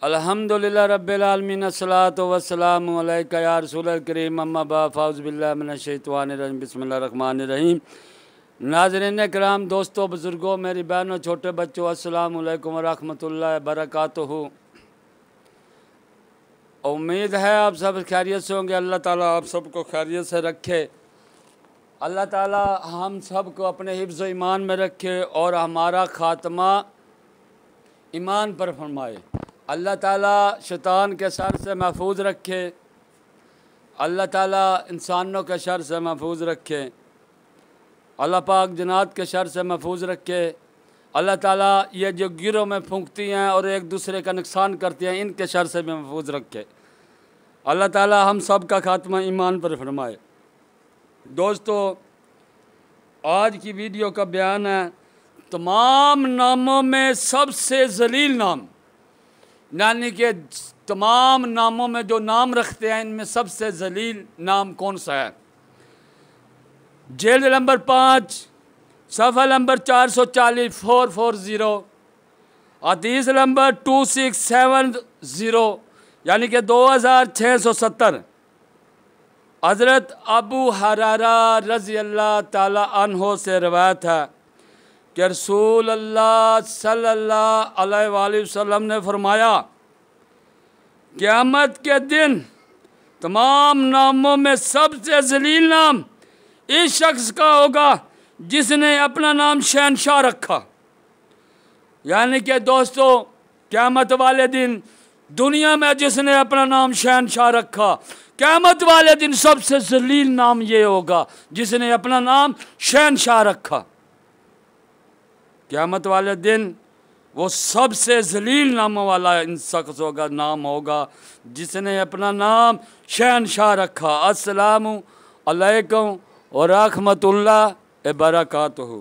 अल्हम्दुलिल्लाह रब्बिल आलमीन अस्सलातु वस्सलामु अलैका या रसूलल करीम अम्मा बाद फ़ाउज़ बिल्लाहि मिनश शैतानिर रजीम बिस्मिल्लाहिर रहमानिर रहीम। नाज़रीन किराम, दोस्तों, बुज़ुर्गों, मेरी बहनों, छोटे बच्चों, अस्सलामु अलैकुम व रहमतुल्लाहि व बरकातुहू। उम्मीद है आप सब खैरियत से होंगे। अल्लाह ताला आप सबको खैरियत से रखे। अल्लाह ताला हम सब को अपने हिफ्ज़ व ईमान में रखे और हमारा ख़ात्मा ईमान पर फरमाए। अल्लाह ताला शैतान के शर से महफूज रखे। अल्लाह ताला इंसानों के शर से महफूज रखे। अल्लाह पाक जन्नत के शर से महफूज रखे। अल्लाह ताला ये जो गिरोह में फूंकती हैं और एक दूसरे का नुकसान करती हैं, इनके शर से भी महफूज रखे। अल्लाह ताला हम सब का खात्मा ईमान पर फरमाए। दोस्तों, आज की वीडियो का बयान है तमाम नामों में सबसे जलील नाम, यानी कि तमाम नामों में जो नाम रखते हैं इनमें सबसे जलील नाम कौन सा है। जेल नंबर 5 सफ़ा नंबर 440 440 हदीस नंबर 2670 यानी कि 2670। हज़रत अबू हुरैरा रज़ी अल्लाह ताला अन्हो से रवायत है कि रसूल अल्लाह सल्लल्लाहु अलैहि वसल्लम ने फरमाया, क़यामत के दिन तमाम नामों में सबसे जलील नाम इस शख्स का होगा जिसने अपना नाम शहनशाह रखा। यानी कि दोस्तों, क़यामत वाले दिन दुनिया में जिसने अपना नाम शहनशाह रखा, क़यामत वाले दिन सबसे जलील नाम ये होगा जिसने अपना नाम शहनशाह रखा। क़यामत वाले दिन वो सबसे जलील नामों वाला इन शख्स होगा, नाम होगा जिसने अपना नाम शहनशाह रखा। अस्सलामु अलैकुम व रहमतुल्लाहि व बरकातुहू।